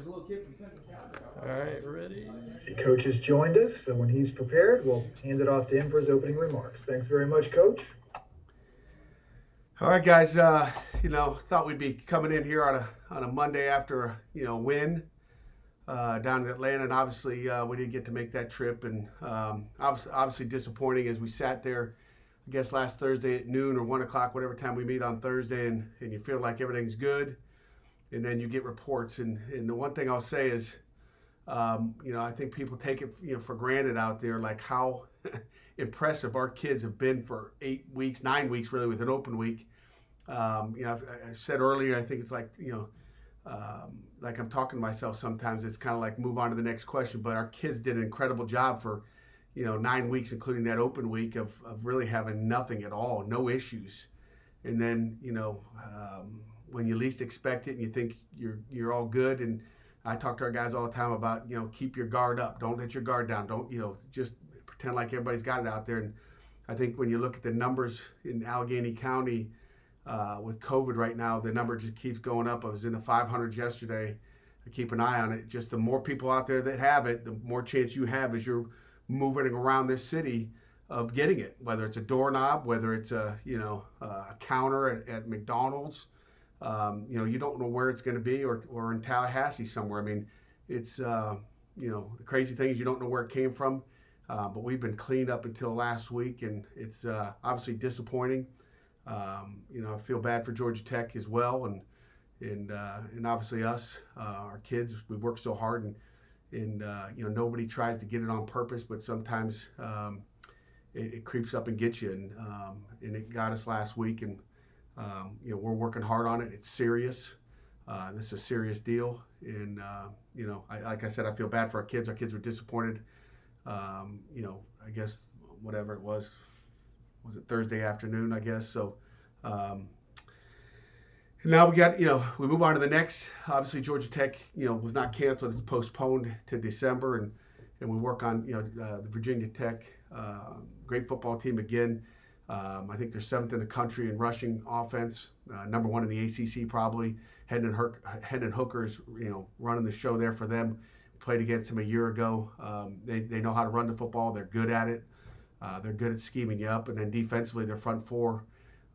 All right, ready? See, Coach has joined us, so when he's prepared, we'll hand it off to him for his opening remarks. Thanks very much, Coach. All right, guys. Thought we'd be coming in here on a Monday after a win down in Atlanta, and obviously we didn't get to make that trip, and obviously disappointing as we sat there. I guess last Thursday at noon or 1 o'clock, whatever time we meet on Thursday, and you feel like everything's good, and then you get reports, and the one thing I'll say is, I think people take it for granted out there, like how impressive our kids have been for 8 weeks, 9 weeks really with an open week. I said earlier, I think it's like, like I'm talking to myself sometimes. It's kind of like move on to the next question, but our kids did an incredible job for 9 weeks, including that open week of really having nothing at all, no issues. And then, when you least expect it and you think you're all good. And I talk to our guys all the time about, keep your guard up. Don't let your guard down. Don't, just pretend like everybody's got it out there. And I think when you look at the numbers in Allegheny County with COVID right now, the number just keeps going up. I was in the 500s yesterday. I keep an eye on it. Just the more people out there that have it, the more chance you have as you're moving around this city of getting it, whether it's a doorknob, whether it's a counter at McDonald's. You don't know where it's going to be, or in Tallahassee somewhere. I mean, it's the crazy thing is you don't know where it came from, but we've been cleaned up until last week, and it's obviously disappointing. I feel bad for Georgia Tech as well, and obviously us, our kids. We work so hard, and nobody tries to get it on purpose, but sometimes it creeps up and gets you, and it got us last week, and we're working hard on it. It's serious. This is a serious deal, and like I said, I feel bad for our kids. Our kids were disappointed. I guess whatever it was it Thursday afternoon? I guess so. Now we got, we move on to the next. Obviously, Georgia Tech, was not canceled. It's postponed to December, and we work on, the Virginia Tech great football team again. I think they're 7th in the country in rushing offense, number 1 in the ACC probably. Hendon Hooker's, running the show there for them. Played against him a year ago. They know how to run the football. They're good at it. They're good at scheming you up, and then defensively, their front four,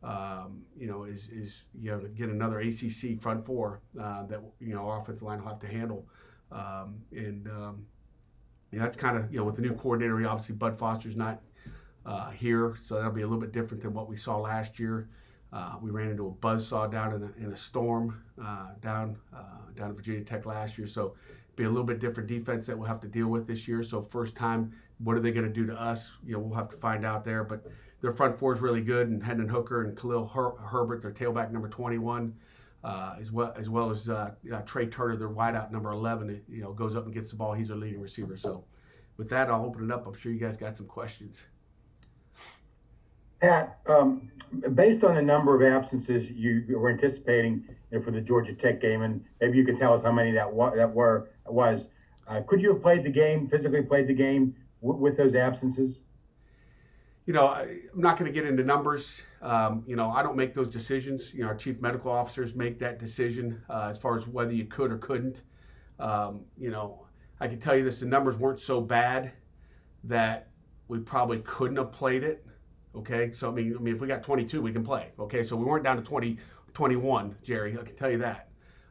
is to get another ACC front four that our offensive line will have to handle, that's kind of with the new coordinator. Obviously, Bud Foster's not here, so that'll be a little bit different than what we saw last year. We ran into a buzzsaw down in a storm down at Virginia Tech last year, so be a little bit different defense that we'll have to deal with this year. So first time, what are they going to do to us? We'll have to find out there. But their front four is really good, and Hendon Hooker and Khalil Herbert, their tailback number 21, as well as Trey Turner, their wideout number 11. Goes up and gets the ball. He's our leading receiver. So with that, I'll open it up. I'm sure you guys got some questions. Pat, based on the number of absences you were anticipating for the Georgia Tech game, and maybe you can tell us how many that was. Could you have physically played the game with those absences? I'm not going to get into numbers. I don't make those decisions. Our chief medical officers make that decision as far as whether you could or couldn't. I can tell you this: the numbers weren't so bad that we probably couldn't have played it. Okay, so I mean, if we got 22, we can play. Okay, so we weren't down to 20, 21, Jerry. I can tell you that.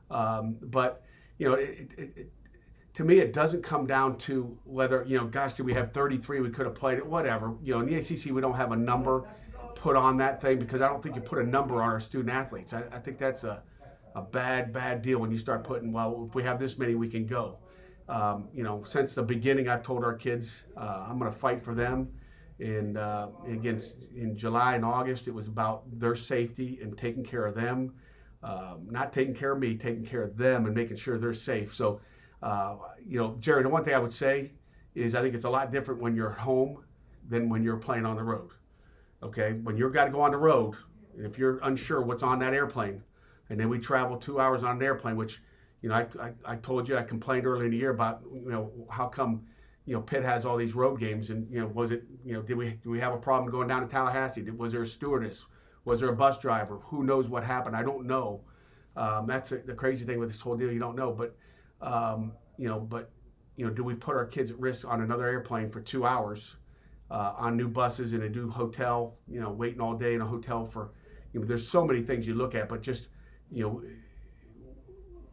But to me, it doesn't come down to whether gosh, did we have 33? We could have played it. Whatever. In the ACC, we don't have a number put on that thing because I don't think you put a number on our student athletes. I think that's a bad deal when you start putting, well, if we have this many, we can go. Since the beginning, I've told our kids I'm going to fight for them. And again, in July and August, it was about their safety and taking care of them, not taking care of me, taking care of them and making sure they're safe. So, Jerry, the one thing I would say is I think it's a lot different when you're home than when you're playing on the road. Okay, when you've got to go on the road, if you're unsure what's on that airplane, and then we travel 2 hours on an airplane, which, I told you I complained earlier in the year about, how come Pitt has all these road games, and was it, do we have a problem going down to Tallahassee? Was there a stewardess? Was there a bus driver? Who knows what happened? I don't know. That's the crazy thing with this whole deal. You don't know, but But do we put our kids at risk on another airplane for 2 hours on new buses in a new hotel? Waiting all day in a hotel for. There's so many things you look at, but just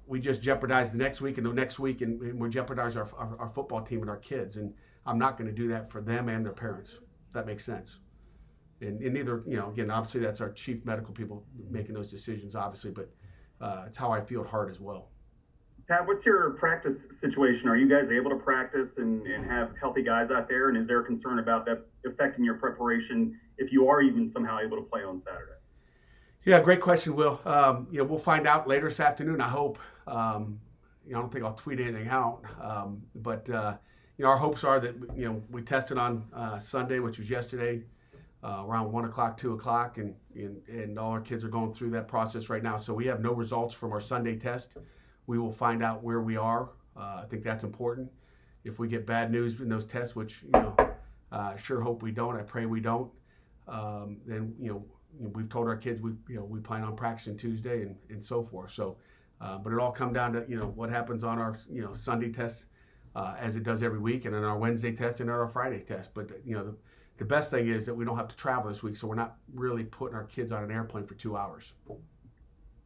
we just jeopardize the next week and the next week, and we jeopardize our football team and our kids. And I'm not going to do that for them and their parents. If that makes sense. And neither, again, obviously that's our chief medical people making those decisions, obviously, but it's how I feel at heart as well. Pat, what's your practice situation? Are you guys able to practice and have healthy guys out there? And is there a concern about that affecting your preparation if you are even somehow able to play on Saturday? Yeah, great question, Will. We'll find out later this afternoon, I hope. I don't think I'll tweet anything out. But our hopes are that, we tested on Sunday, which was yesterday, around 1 o'clock, 2 o'clock, and all our kids are going through that process right now. So we have no results from our Sunday test. We will find out where we are. I think that's important. If we get bad news in those tests, which, I sure hope we don't, I pray we don't, then, we've told our kids we plan on practicing Tuesday and so forth. So, but it all come down to, what happens on our, Sunday test, as it does every week, and on our Wednesday test and on our Friday test. But, the best thing is that we don't have to travel this week, so we're not really putting our kids on an airplane for 2 hours.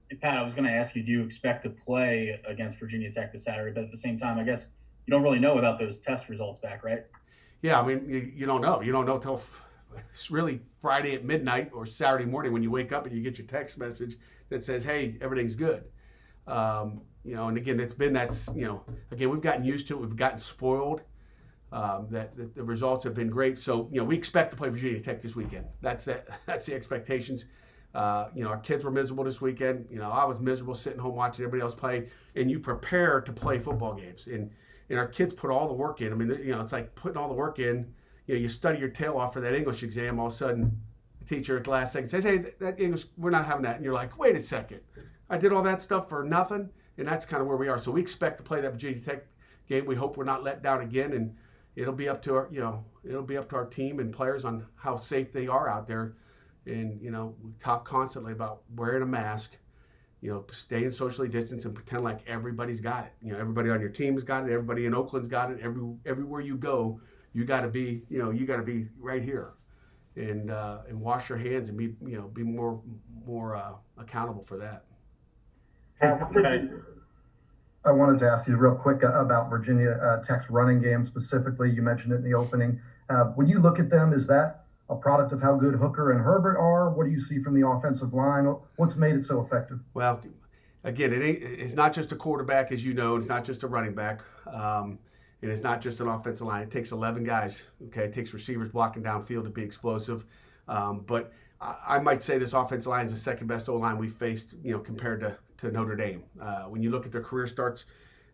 Hey, Pat, I was going to ask you, do you expect to play against Virginia Tech this Saturday? But at the same time, I guess you don't really know without those test results back, right? Yeah, I mean, you don't know. You don't know till it's really Friday at midnight or Saturday morning when you wake up and you get your text message that says, hey, everything's good. And again, again, we've gotten used to it. We've gotten spoiled. That the results have been great. So, we expect to play Virginia Tech this weekend. That's the expectations. Our kids were miserable this weekend. I was miserable sitting home watching everybody else play. And you prepare to play football games. And our kids put all the work in. I mean, it's like putting all the work in. You study your tail off for that English exam. All of a sudden, the teacher at the last second says, hey, that English, we're not having that. And you're like, wait a second. I did all that stuff for nothing. And that's kind of where we are. So we expect to play that Virginia Tech game. We hope we're not let down again. And it'll be up to our team and players on how safe they are out there. And, we talk constantly about wearing a mask, staying socially distanced and pretend like everybody's got it. Everybody on your team's got it. Everybody in Oakland's got it. Everywhere you go, you got to be right here and wash your hands and be more accountable for that. I wanted to ask you real quick about Virginia Tech's running game specifically. You mentioned it in the opening. When you look at them, is that a product of how good Hooker and Herbert are? What do you see from the offensive line? What's made it so effective? Well, again, it's not just a quarterback, as you know. It's not just a running back. And it's not just an offensive line. It takes 11 guys. Okay, it takes receivers blocking downfield to be explosive. But I might say this offensive line is the second best O-line we've faced, compared to Notre Dame. When you look at their career starts,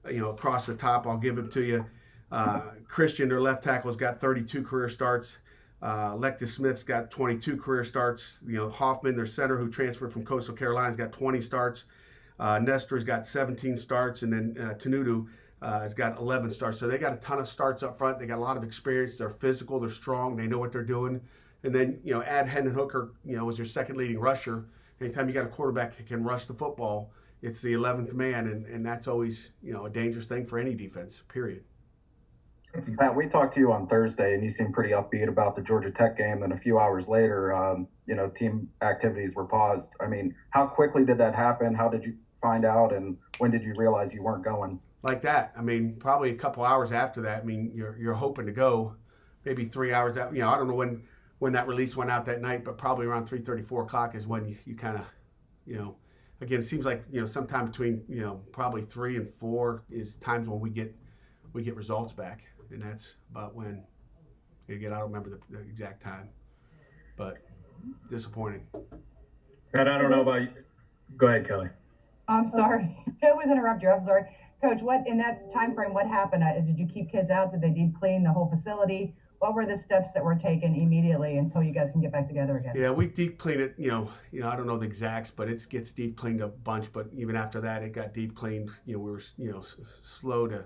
across the top, I'll give it to you. Christian, their left tackle, has got 32 career starts. Lectus Smith's got 22 career starts. Hoffman, their center, who transferred from Coastal Carolina, has got 20 starts. Nestor's got 17 starts, and then Tenudu has got 11 starts. So they got a ton of starts up front. They got a lot of experience. They're physical. They're strong. They know what they're doing. And then, add Hendon Hooker, was your second leading rusher. Anytime you got a quarterback that can rush the football, it's the 11th man, and that's always, a dangerous thing for any defense, period. Pat, we talked to you on Thursday, and you seemed pretty upbeat about the Georgia Tech game. And a few hours later, team activities were paused. I mean, how quickly did that happen? How did you find out? And when did you realize you weren't going? Like that. I mean, probably a couple hours after that. I mean, you're hoping to go maybe 3 hours out. I don't know when that release went out that night, but probably around 3:30, 4 o'clock is when you kind of, again, it seems like, sometime between, probably 3 and 4 is times when we get results back. And that's about when, again, I don't remember the exact time, but disappointing. Pat, I don't know about you. Go ahead, Kelly. I'm sorry. I always interrupt you. I'm sorry. Coach, what in that time frame, what happened? Did you keep kids out? Did they deep clean the whole facility? What were the steps that were taken immediately until you guys can get back together again? Yeah, we deep clean it, I don't know the exacts, but it gets deep cleaned a bunch. But even after that, it got deep cleaned. We were, slow to,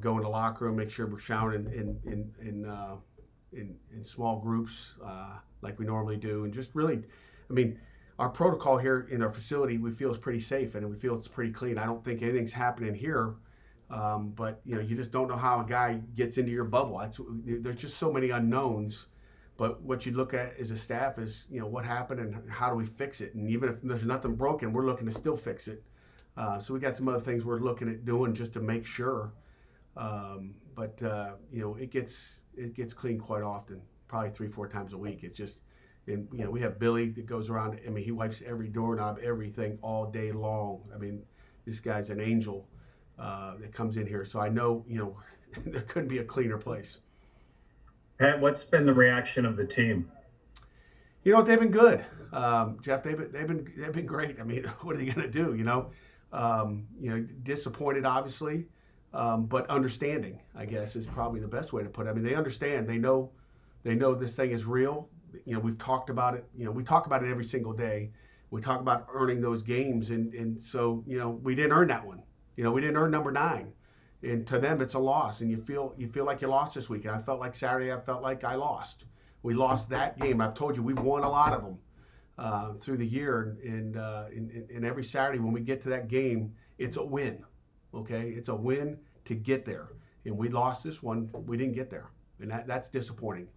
go in the locker room, make sure we're showering in small groups like we normally do. And just really, our protocol here in our facility, we feel is pretty safe and we feel it's pretty clean. I don't think anything's happening here But you just don't know how a guy gets into your bubble. There's just so many unknowns. But what you look at as a staff is, what happened and how do we fix it? And even if there's nothing broken, we're looking to still fix it. So we got some other things we're looking at doing just to make sure. But it gets cleaned quite often, probably 3-4 times a week. It's just, and we have Billy that goes around. I mean, he wipes every doorknob, everything all day long. I mean, this guy's an angel that comes in here. So I know, there couldn't be a cleaner place. Pat, what's been the reaction of the team? They've been good, Jeff. They've been great. I mean, what are they going to do? Disappointed, obviously, but understanding, I guess, is probably the best way to put it. I mean, they understand. They know this thing is real. We've talked about it. We talk about it every single day. We talk about earning those games, and so we didn't earn that one. We didn't earn number 9. And to them, it's a loss, and you feel like you lost this week. And I felt like Saturday, I felt like I lost. We lost that game. I've told you we've won a lot of them through the year, and every Saturday when we get to that game, it's a win. Okay, it's a win to get there, and we lost this one. We didn't get there, and that's disappointing.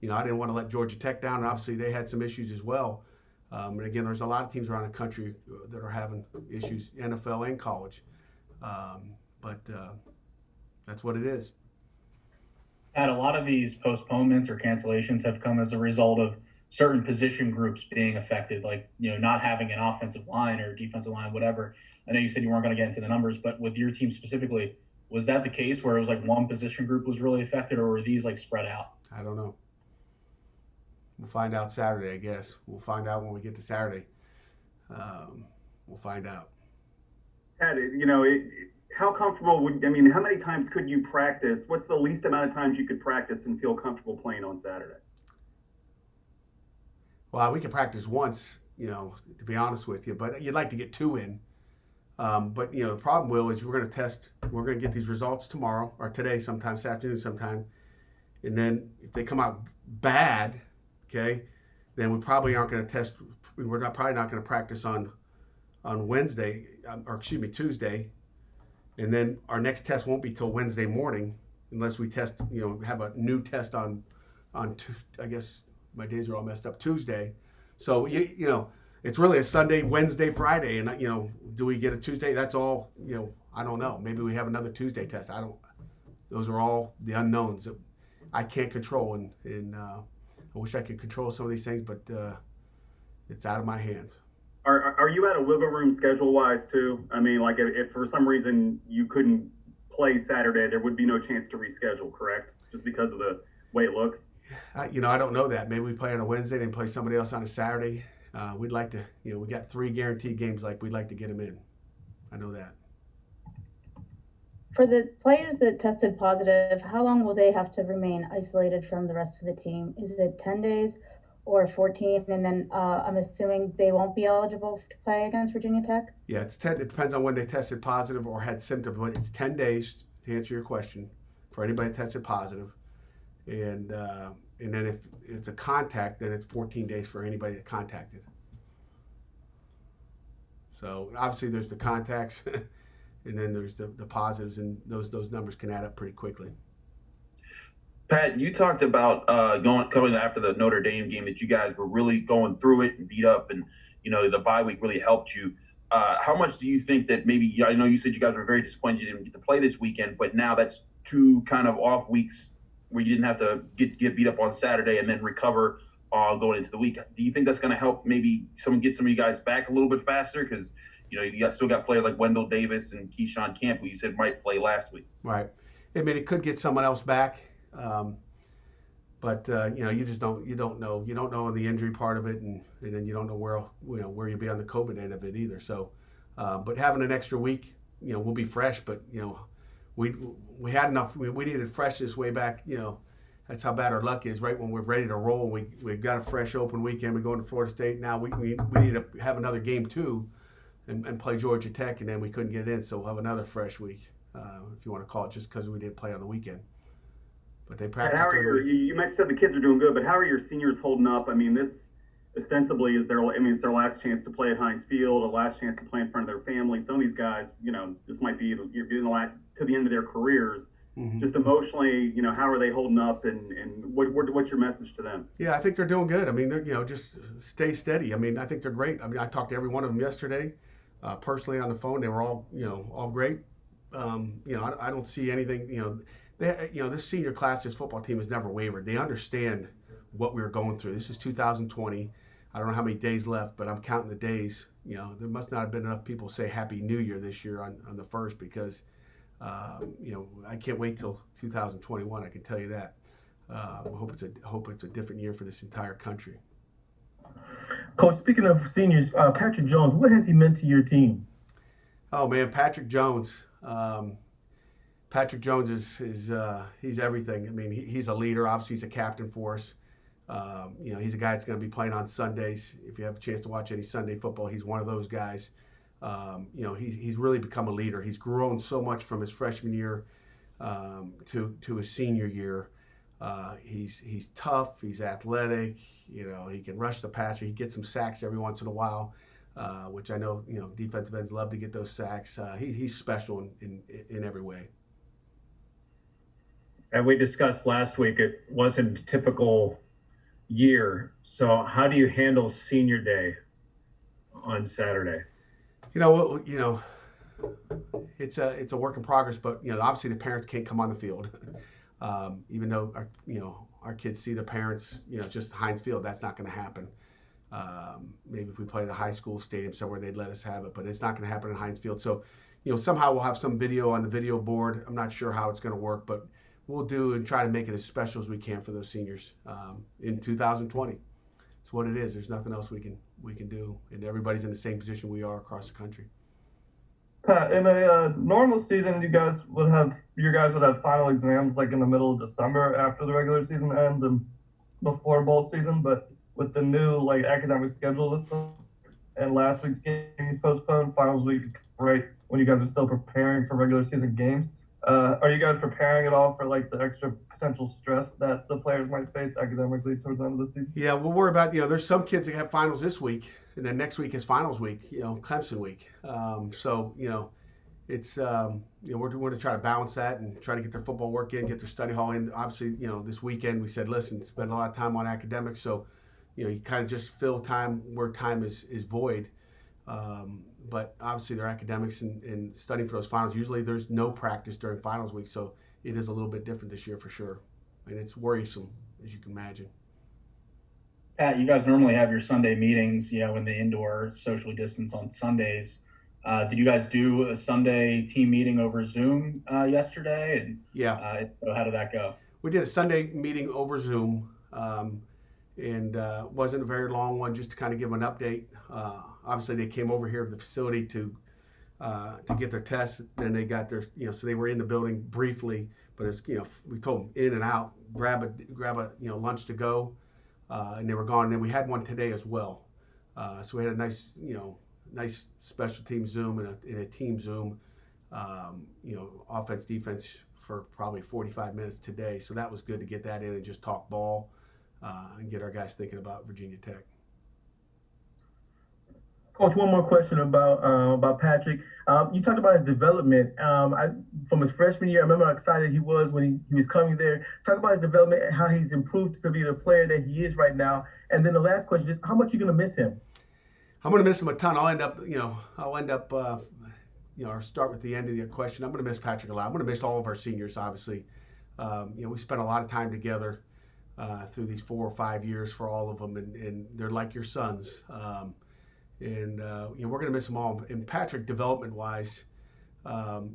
I didn't want to let Georgia Tech down, and obviously they had some issues as well. And again, there's a lot of teams around the country that are having issues, NFL and college. But that's what it is. And a lot of these postponements or cancellations have come as a result of certain position groups being affected, like, not having an offensive line or defensive line, whatever. I know you said you weren't going to get into the numbers, but with your team specifically, was that the case where it was like one position group was really affected, or were these like spread out? I don't know. We'll find out Saturday, I guess. We'll find out when we get to Saturday. We'll find out. Pat, how comfortable how many times could you practice? What's the least amount of times you could practice and feel comfortable playing on Saturday? Well, we can practice once, to be honest with you, but you'd like to get 2 in. But, the problem, Will, is we're going to get these results tomorrow or today sometime, this afternoon sometime. And then if they come out bad, okay, then we probably aren't going to test. Probably not going to practice on Wednesday, Tuesday. And then our next test won't be till Wednesday morning unless we test, have a new test on I guess my days are all messed up, Tuesday. So, it's really a Sunday, Wednesday, Friday. And, do we get a Tuesday? That's all, I don't know. Maybe we have another Tuesday test. Those are all the unknowns that I can't control. And I wish I could control some of these things, but it's out of my hands. Are you out of wiggle room schedule-wise, too? I mean, like, if for some reason you couldn't play Saturday, there would be no chance to reschedule, correct? Just because of the way it looks? I don't know that. Maybe we play on a Wednesday and play somebody else on a Saturday. We'd like to, we got 3 guaranteed games, we'd like to get them in. I know that. For the players that tested positive, how long will they have to remain isolated from the rest of the team? Is it 10 days? Or 14, and then I'm assuming they won't be eligible to play against Virginia Tech? Yeah, it's 10. It depends on when they tested positive or had symptoms, but it's 10 days to answer your question for anybody that tested positive. And then if it's a contact, then it's 14 days for anybody that contacted. So obviously there's the contacts, and then there's the positives, and those numbers can add up pretty quickly. Pat, you talked about coming after the Notre Dame game that you guys were really going through it and beat up, and the bye week really helped you. How much do you think that maybe, I know you said you guys were very disappointed you didn't get to play this weekend, but now that's 2 kind of off weeks where you didn't have to get beat up on Saturday and then recover going into the week. Do you think that's going to help maybe get some of you guys back a little bit faster? Because you still got players like Wendell Davis and Keyshawn Camp, who you said might play last week. Right. I mean, it could get someone else back. But you just don't know. You don't know the injury part of it, and then you don't know where you'll be on the COVID end of it either. So, but having an extra week, we'll be fresh. But we had enough. We needed freshness way back. That's how bad our luck is. Right when we're ready to roll, we've got a fresh open weekend. We're going to Florida State now. We need to have another game too, and play Georgia Tech, and then we couldn't get in. So we'll have another fresh week, if you want to call it, just because we didn't play on the weekend. But they practiced. You mentioned the kids are doing good, but how are your seniors holding up? I mean, ostensibly is it's their last chance to play at Heinz Field, a last chance to play in front of their family. Some of these guys, this might be you're getting a lot to the end of their careers. Mm-hmm. Just emotionally, how are they holding up, and what's your message to them? Yeah, I think they're doing good. I mean, they're just stay steady. I mean, I think they're great. I mean, I talked to every one of them yesterday, personally on the phone. They were all all great. I don't see anything. This senior class, this football team has never wavered. They understand what we were going through. This is 2020. I don't know how many days left, but I'm counting the days. There must not have been enough people say Happy New Year this year on the 1st because, I can't wait till 2021. I can tell you that. I hope it's a different year for this entire country. Coach, speaking of seniors, Patrick Jones, what has he meant to your team? Oh man, Patrick Jones. Patrick Jones is he's everything. I mean, he's a leader. Obviously, he's a captain for us. He's a guy that's going to be playing on Sundays. If you have a chance to watch any Sunday football, he's one of those guys. He's really become a leader. He's grown so much from his freshman year to his senior year. He's tough. He's athletic. He can rush the passer. He gets some sacks every once in a while, which I know defensive ends love to get those sacks. He's special in every way. And we discussed last week, it wasn't a typical year. So how do you handle senior day on Saturday? It's a work in progress, but obviously the parents can't come on the field. Even though our kids see the parents, just Heinz Field, that's not going to happen. Maybe if we played at a high school stadium somewhere, they'd let us have it, but it's not going to happen at Heinz Field. So, somehow we'll have some video on the video board. I'm not sure how it's going to work, but we'll do and try to make it as special as we can for those seniors in 2020. It's what it is. There's nothing else we can do, and everybody's in the same position we are across the country. Pat, in a normal season, your guys would have final exams like in the middle of December after the regular season ends and before bowl season. But with the new academic schedule this summer and last week's game postponed, finals week is right when you guys are still preparing for regular season games. Are you guys preparing at all for the extra potential stress that the players might face academically towards the end of the season? Yeah, we'll worry about, there's some kids that have finals this week, and then next week is finals week, Clemson week. It's, we're going to try to balance that and try to get their football work in, get their study hall in. Obviously, this weekend we said, listen, spend a lot of time on academics. So, you kind of just fill time where time is void. But obviously their academics and studying for those finals, usually there's no practice during finals week. So it is a little bit different this year for sure. And it's worrisome, as you can imagine. Pat, you guys normally have your Sunday meetings, in the indoor socially distance on Sundays. Did you guys do a Sunday team meeting over Zoom yesterday? And yeah. So how did that go? We did a Sunday meeting over Zoom, and wasn't a very long one, just to kind of give them an update. Obviously, they came over here to the facility to get their tests. Then they got their, so they were in the building briefly, but it's, we told them in and out, grab a lunch to go, and they were gone. And then we had one today as well. So we had a nice special team Zoom and a team Zoom, offense, defense for probably 45 minutes today. So that was good to get that in and just talk ball and get our guys thinking about Virginia Tech. Coach, one more question about Patrick. You talked about his development from his freshman year. I remember how excited he was when he was coming there. Talk about his development, how he's improved to be the player that he is right now. And then the last question, just how much are you going to miss him? I'm going to miss him a ton. I'll end up, or start with the end of your question. I'm going to miss Patrick a lot. I'm going to miss all of our seniors, obviously. We spent a lot of time together through these 4 or 5 years for all of them, and they're like your sons. We're going to miss them all. And Patrick, development-wise,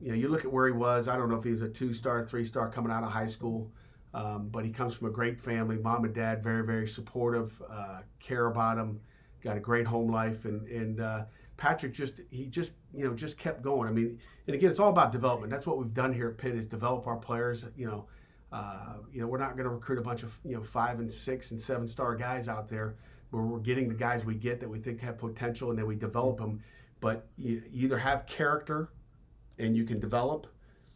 you look at where he was. I don't know if he was a 2-star, 3-star coming out of high school, but he comes from a great family. Mom and dad, very, very supportive, care about him, got a great home life. And Patrick just kept going. I mean, and again, it's all about development. That's what we've done here at Pitt is develop our players. We're not going to recruit a bunch of 5 and 6 and 7-star guys out there. Where we're getting the guys we get that we think have potential, and then we develop them. But you either have character and you can develop,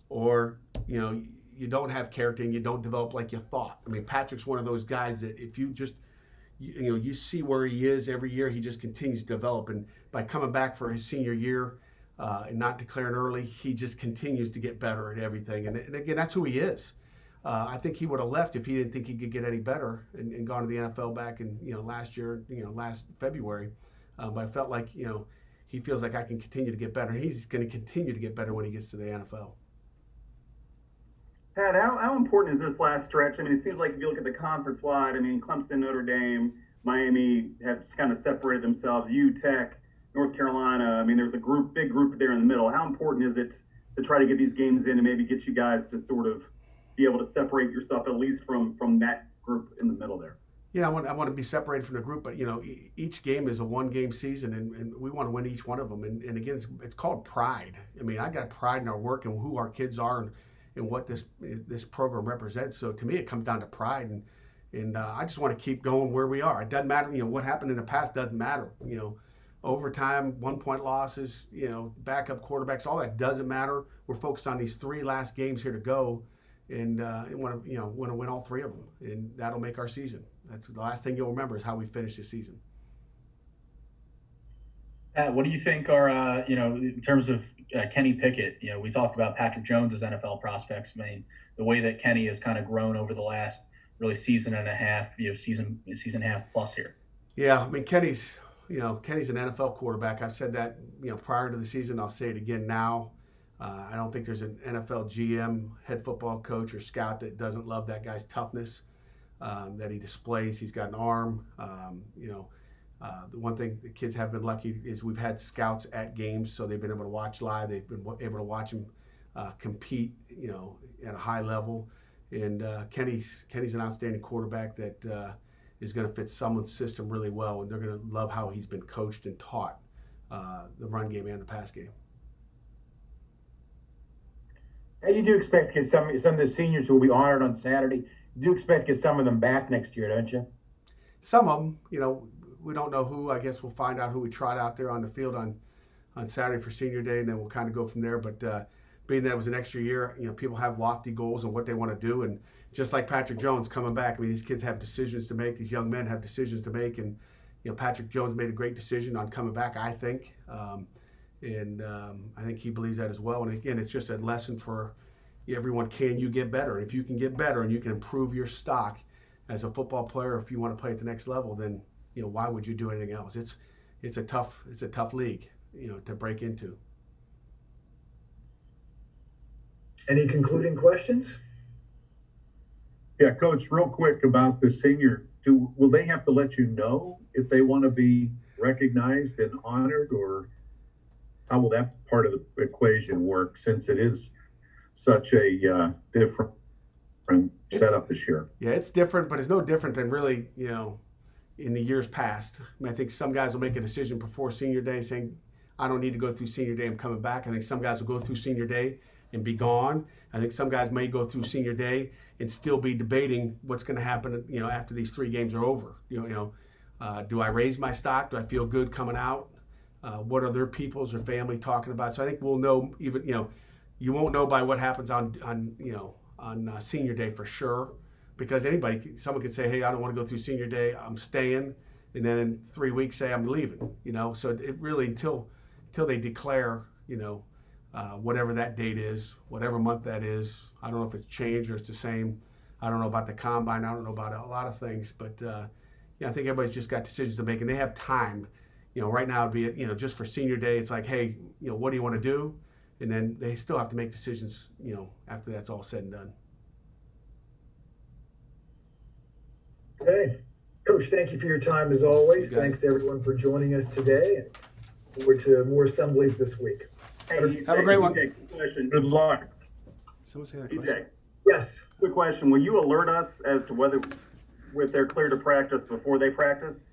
or you don't have character and you don't develop like you thought. I mean, Patrick's one of those guys that if you you see where he is every year. He just continues to develop, and by coming back for his senior year and not declaring early, he just continues to get better at everything. And again, that's who he is. I think he would have left if he didn't think he could get any better and gone to the NFL back in last year, last February. But I felt like he feels like I can continue to get better. And he's going to continue to get better when he gets to the NFL. Pat, how important is this last stretch? I mean, it seems like if you look at the conference-wide, I mean, Clemson, Notre Dame, Miami have kind of separated themselves. Tech, North Carolina. I mean, there's a big group there in the middle. How important is it to try to get these games in and maybe get you guys to sort of be able to separate yourself at least from that group in the middle there? Yeah, I want to be separated from the group, but each game is a one-game season, and we want to win each one of them. And again, it's called pride. I mean, I got pride in our work and who our kids are and what this program represents. So to me, it comes down to pride, and I just want to keep going where we are. It doesn't matter, what happened in the past doesn't matter. Overtime, 1-point losses, backup quarterbacks, all that doesn't matter. We're focused on these 3 last games here to go, and want to win all 3 of them, and that'll make our season. That's the last thing you'll remember is how we finish this season. Pat, what do you think are, in terms of Kenny Pickett? We talked about Patrick Jones as NFL prospects. I mean, the way that Kenny has kind of grown over the last really season and a half, season and a half plus here. Yeah, I mean, Kenny's an NFL quarterback. I've said that, prior to the season. I'll say it again now. I don't think there's an NFL GM, head football coach, or scout that doesn't love that guy's toughness that he displays. He's got an arm. The one thing the kids have been lucky is we've had scouts at games, so they've been able to watch live. They've been able to watch him compete, at a high level. And Kenny's an outstanding quarterback that is going to fit someone's system really well, and they're going to love how he's been coached and taught the run game and the pass game. Now, you do expect to get some of the seniors who will be honored on Saturday. You do expect to get some of them back next year, don't you? Some of them, we don't know who. I guess we'll find out who we trot out there on the field on Saturday for senior day, and then we'll kind of go from there. But being that it was an extra year, people have lofty goals and what they want to do. And just like Patrick Jones coming back, I mean, these kids have decisions to make. These young men have decisions to make. And, Patrick Jones made a great decision on coming back, I think. I think he believes that as well. And again, it's just a lesson for everyone. Can you get better? And if you can get better and you can improve your stock as a football player, if you want to play at the next level, then why would you do anything else? It's a tough league, to break into. Any concluding questions? Yeah, Coach, real quick about the senior. Will they have to let you know if they want to be recognized and honored, or how will that part of the equation work, since it is such a different setup this year? Yeah, it's different, but it's no different than really, in the years past. I mean, I think some guys will make a decision before senior day saying, I don't need to go through senior day, I'm coming back. I think some guys will go through senior day and be gone. I think some guys may go through senior day and still be debating what's going to happen, after these 3 games are over. Do I raise my stock? Do I feel good coming out? What are their peoples or family talking about? So I think we'll know even, you won't know by what happens on senior day for sure, because someone could say, hey, I don't want to go through senior day, I'm staying, and then in 3 weeks say I'm leaving. So it really until they declare, whatever that date is, whatever month that is. I don't know if it's changed or it's the same. I don't know about the combine. I don't know about a lot of things, but I think everybody's just got decisions to make, and they have time. Right now it'd be, just for senior day, it's like, hey, what do you want to do? And then they still have to make decisions, after that's all said and done. Okay. Coach, thank you for your time as always. Thanks to everyone for joining us today. Forward to more assemblies this week. Hey, have a great one. Quick question. Good luck. Someone say that DJ, question. Yes. quick question. Will you alert us as to whether they're clear to practice before they practice?